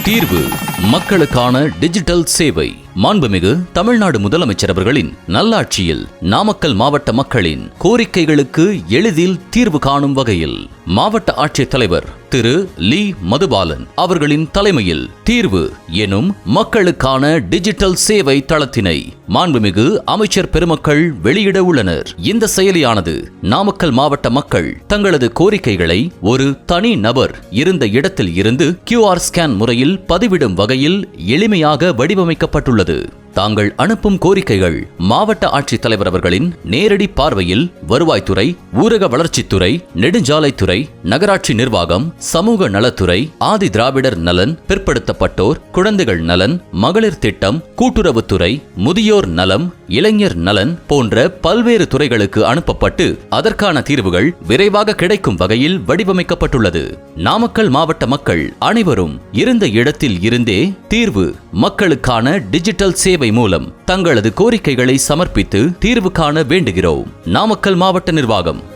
தீர்வு மக்களுக்கான டிஜிட்டல் சேவை. மாண்புமிகு தமிழ்நாடு முதலமைச்சர் அவர்களின் நல்லாட்சியில் நாமக்கல் மாவட்ட மக்களின் கோரிக்கைகளுக்கு எளிதில் தீர்வு காணும் வகையில் மாவட்ட ஆட்சித்தலைவர் திரு லீ மதுபாலன் அவர்களின் தலைமையில் தீர்வு எனும் மக்களுக்கான டிஜிட்டல் சேவை தளத்தினை மாண்புமிகு அமைச்சர் பெருமக்கள் வெளியிட உள்ளனர். இந்த செயலியானது நாமக்கல் மாவட்ட மக்கள் தங்களது கோரிக்கைகளை ஒரு தனி நபர் இருந்த இடத்தில் இருந்து QR ஸ்கேன் முறையில் பதிவிடும் வகையில் எளிமையாக வடிவமைக்கப்பட்டுள்ளது. தாங்கள் அனுப்பும் கோரிக்கைகள் மாவட்ட ஆட்சித்தலைவர் அவர்களின் நேரடி பார்வையில் வருவாய்த்துறை, ஊரக வளர்ச்சித்துறை, நெடுஞ்சாலைத்துறை, நகராட்சி நிர்வாகம், சமூக நலத்துறை, ஆதி திராவிடர் நலன், பிற்படுத்தப்பட்டோர், குழந்தைகள் நலன், மகளிர் திட்டம், கூட்டுறவுத்துறை, முதியோர் நலம், இளைஞர் நலன் போன்ற பல்வேறு துறைகளுக்கு அனுப்பப்பட்டு அதற்கான தீர்வுகள் விரைவாக கிடைக்கும் வகையில் வடிவமைக்கப்பட்டுள்ளது. நாமக்கல் மாவட்ட மக்கள் அனைவரும் இருந்த இடத்தில் இருந்தே தீர்வு மக்களுக்கான டிஜிட்டல் சேவை மூலம் தங்களது கோரிக்கைகளை சமர்ப்பித்து தீர்வு காண வேண்டுகிறோம். நாமக்கல் மாவட்ட நிர்வாகம்.